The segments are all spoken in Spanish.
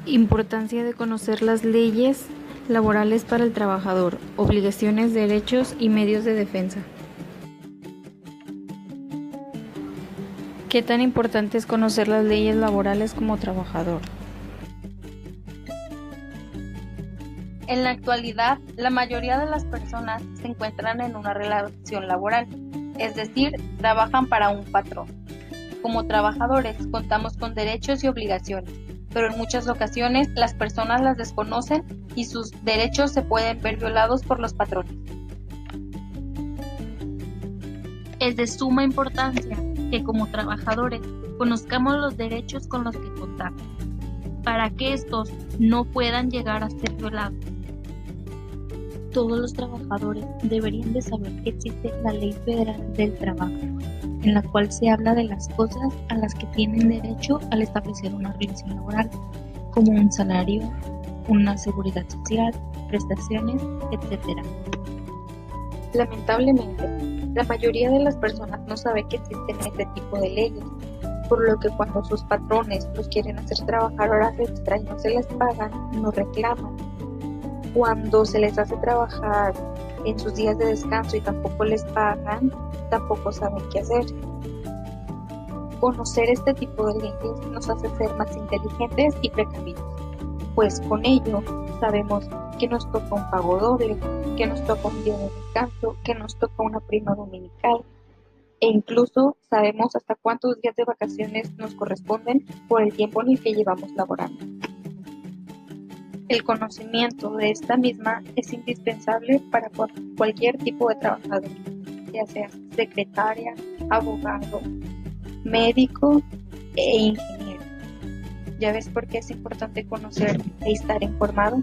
Importancia de conocer las leyes laborales para el trabajador, obligaciones, derechos y medios de defensa. ¿Qué tan importante es conocer las leyes laborales como trabajador? En la actualidad, la mayoría de las personas se encuentran en una relación laboral, es decir, trabajan para un patrón. Como trabajadores contamos con derechos y obligaciones, pero en muchas ocasiones las personas las desconocen y sus derechos se pueden ver violados por los patrones. Es de suma importancia que como trabajadores conozcamos los derechos con los que contamos, para que estos no puedan llegar a ser violados. Todos los trabajadores deberían de saber que existe la Ley Federal del Trabajo, en la cual se habla de las cosas a las que tienen derecho al establecer una relación laboral, como un salario, una seguridad social, prestaciones, etc. Lamentablemente, la mayoría de las personas no sabe que existen este tipo de leyes, por lo que cuando sus patrones los quieren hacer trabajar horas extra y no se les pagan, no reclaman. Cuando se les hace trabajar en sus días de descanso y tampoco les pagan, tampoco saben qué hacer. Conocer este tipo de leyes nos hace ser más inteligentes y precavidos, pues con ello sabemos que nos toca un pago doble, que nos toca un día de descanso, que nos toca una prima dominical, e incluso sabemos hasta cuántos días de vacaciones nos corresponden por el tiempo en el que llevamos laborando. El conocimiento de esta misma es indispensable para cualquier tipo de trabajador, ya sea secretaria, abogado, médico e ingeniero. ¿Ya ves por qué es importante conocer e estar informado?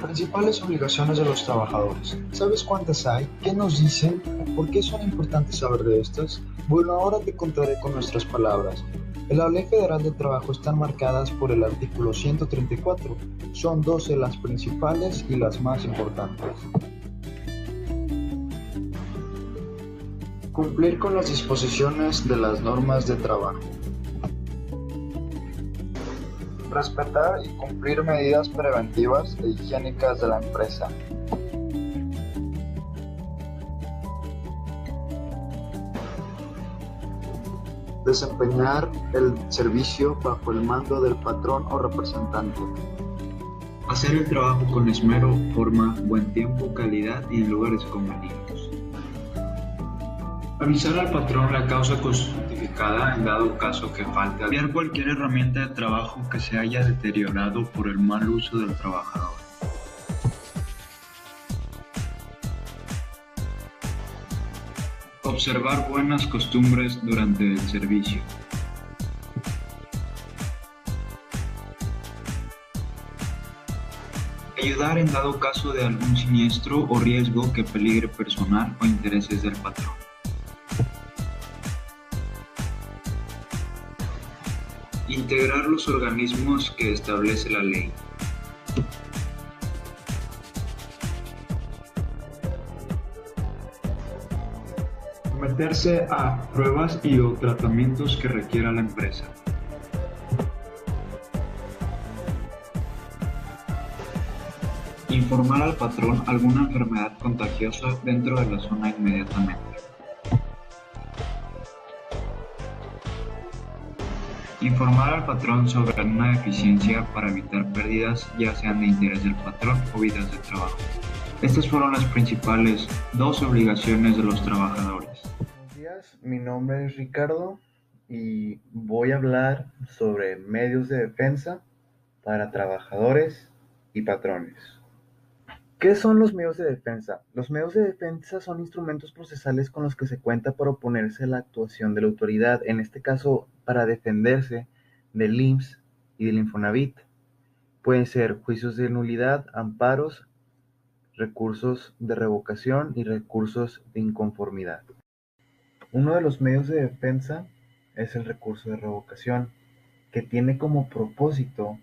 Principales obligaciones de los trabajadores. ¿Sabes cuántas hay? ¿Qué nos dicen? ¿Por qué son importantes saber de estas? Bueno, ahora te contaré con nuestras palabras. En la Ley Federal del Trabajo están marcadas por el artículo 134. Son 12 las principales y las más importantes. Cumplir con las disposiciones de las normas de trabajo. Respetar y cumplir medidas preventivas e higiénicas de la empresa. Desempeñar el servicio bajo el mando del patrón o representante. Hacer el trabajo con esmero, forma, buen tiempo, calidad y en lugares convenidos. Avisar al patrón la causa justificada en dado caso que falte. Cambiar cualquier herramienta de trabajo que se haya deteriorado por el mal uso del trabajador. Observar buenas costumbres durante el servicio. Ayudar en dado caso de algún siniestro o riesgo que peligre personal o intereses del patrón. Integrar los organismos que establece la ley. Someterse a pruebas y o tratamientos que requiera la empresa. Informar al patrón alguna enfermedad contagiosa dentro de la zona inmediatamente. Informar al patrón sobre alguna deficiencia para evitar pérdidas, ya sean de interés del patrón o vidas de trabajo. Estas fueron las principales 12 obligaciones de los trabajadores. Buenos días, mi nombre es Ricardo y voy a hablar sobre medios de defensa para trabajadores y patrones. ¿Qué son los medios de defensa? Los medios de defensa son instrumentos procesales con los que se cuenta para oponerse a la actuación de la autoridad, en este caso para defenderse del IMSS y del Infonavit. Pueden ser juicios de nulidad, amparos, recursos de revocación y recursos de inconformidad. Uno de los medios de defensa es el recurso de revocación, que tiene como propósito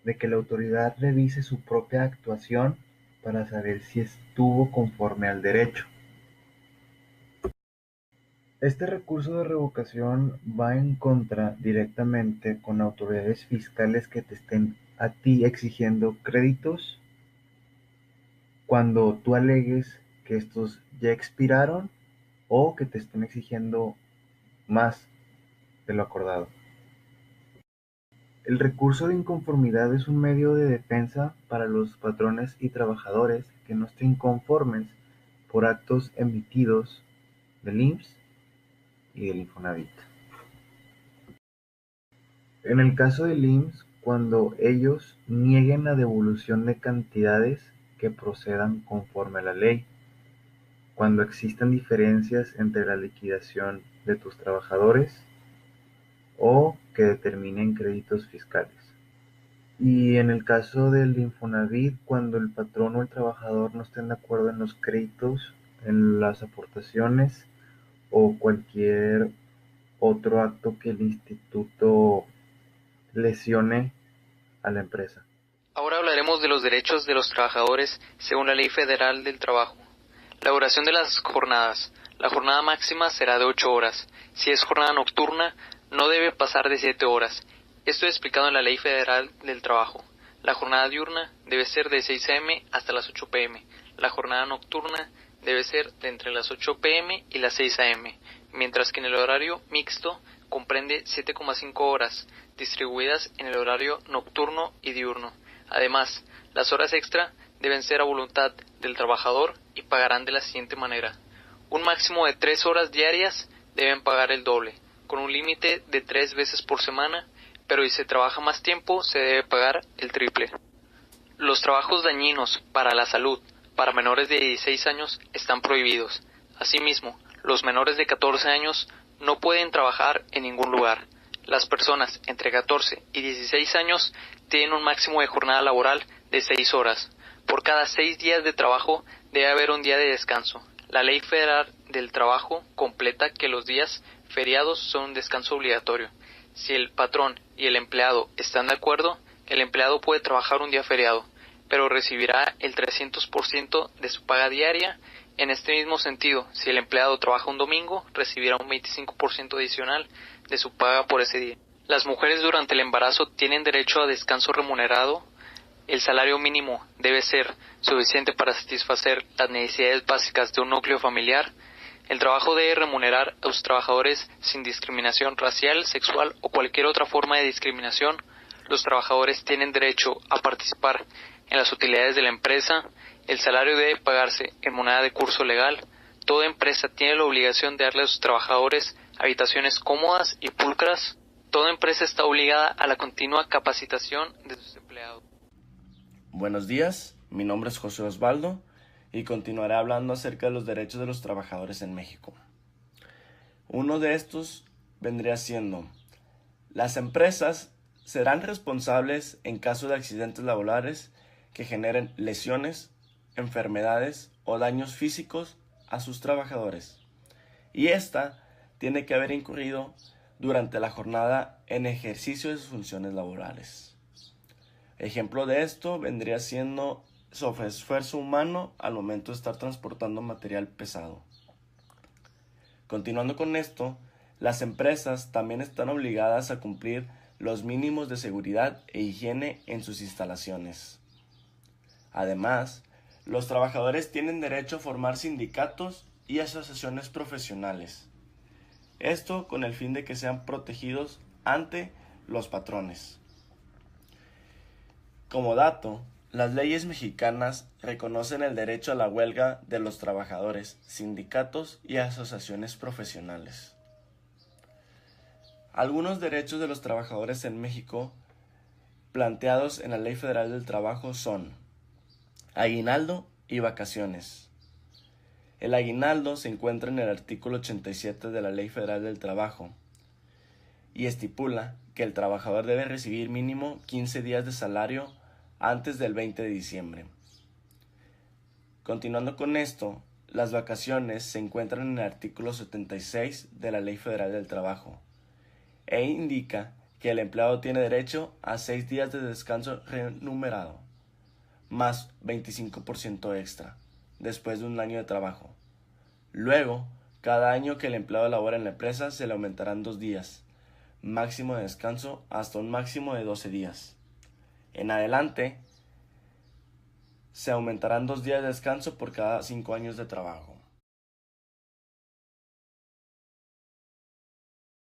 de que la autoridad revise su propia actuación para saber si estuvo conforme al derecho. Este recurso de revocación va en contra directamente con autoridades fiscales que te estén a ti exigiendo créditos cuando tú alegues que estos ya expiraron o que te estén exigiendo más de lo acordado. El recurso de inconformidad es un medio de defensa para los patrones y trabajadores que no estén conformes por actos emitidos del IMSS y del Infonavit. En el caso del IMSS, cuando ellos nieguen la devolución de cantidades que procedan conforme a la ley, cuando existan diferencias entre la liquidación de tus trabajadores o que determinen créditos fiscales. Y en el caso del Infonavit, cuando el patrón o el trabajador no estén de acuerdo en los créditos, en las aportaciones o cualquier otro acto que el instituto lesione a la empresa. Ahora hablaremos de los derechos de los trabajadores según la Ley Federal del Trabajo. La duración de las jornadas. La jornada máxima será de 8 horas. Si es jornada nocturna, no debe pasar de 7 horas. Esto es explicado en la Ley Federal del Trabajo. La jornada diurna debe ser de 6 a.m. hasta las 8 p.m. La jornada nocturna debe ser de entre las 8 p.m. y las 6 a.m., mientras que en el horario mixto comprende 7,5 horas, distribuidas en el horario nocturno y diurno. Además, las horas extra deben ser a voluntad del trabajador y pagarán de la siguiente manera. Un máximo de 3 horas diarias deben pagar el doble, con un límite de 3 veces por semana, pero si se trabaja más tiempo se debe pagar el triple. Los trabajos dañinos para la salud para menores de 16 años están prohibidos. Asimismo, los menores de 14 años no pueden trabajar en ningún lugar. Las personas entre 14 y 16 años tienen un máximo de jornada laboral de 6 horas. Por cada 6 días de trabajo debe haber un día de descanso. La Ley Federal del Trabajo completa que los días feriados son un descanso obligatorio. Si el patrón y el empleado están de acuerdo, el empleado puede trabajar un día feriado, pero recibirá el 300% de su paga diaria. En este mismo sentido, si el empleado trabaja un domingo, recibirá un 25% adicional de su paga por ese día. Las mujeres durante el embarazo tienen derecho a descanso remunerado. El salario mínimo debe ser suficiente para satisfacer las necesidades básicas de un núcleo familiar. El trabajo debe remunerar a los trabajadores sin discriminación racial, sexual o cualquier otra forma de discriminación. Los trabajadores tienen derecho a participar en las utilidades de la empresa. El salario debe pagarse en moneda de curso legal. Toda empresa tiene la obligación de darle a sus trabajadores habitaciones cómodas y pulcras. Toda empresa está obligada a la continua capacitación de sus empleados. Buenos días, mi nombre es José Osvaldo y continuaré hablando acerca de los derechos de los trabajadores en México. Uno de estos vendría siendo: las empresas serán responsables en caso de accidentes laborales que generen lesiones, enfermedades o daños físicos a sus trabajadores, y esta tiene que haber incurrido durante la jornada en ejercicio de sus funciones laborales. Ejemplo de esto vendría siendo esfuerzo humano al momento de estar transportando material pesado. Continuando con esto, las empresas también están obligadas a cumplir los mínimos de seguridad e higiene en sus instalaciones. Además, los trabajadores tienen derecho a formar sindicatos y asociaciones profesionales. Esto con el fin de que sean protegidos ante los patrones. Como dato, las leyes mexicanas reconocen el derecho a la huelga de los trabajadores, sindicatos y asociaciones profesionales. Algunos derechos de los trabajadores en México planteados en la Ley Federal del Trabajo son aguinaldo y vacaciones. El aguinaldo se encuentra en el artículo 87 de la Ley Federal del Trabajo y estipula que el trabajador debe recibir mínimo 15 días de salario antes del 20 de diciembre. Continuando con esto, las vacaciones se encuentran en el artículo 76 de la Ley Federal del Trabajo e indica que el empleado tiene derecho a 6 días de descanso remunerado, más 25% extra, después de un año de trabajo. Luego, Cada año que el empleado labora en la empresa se le aumentarán 2 días, máximo de descanso hasta un máximo de 12 días. En adelante, se aumentarán 2 días de descanso por cada 5 años de trabajo.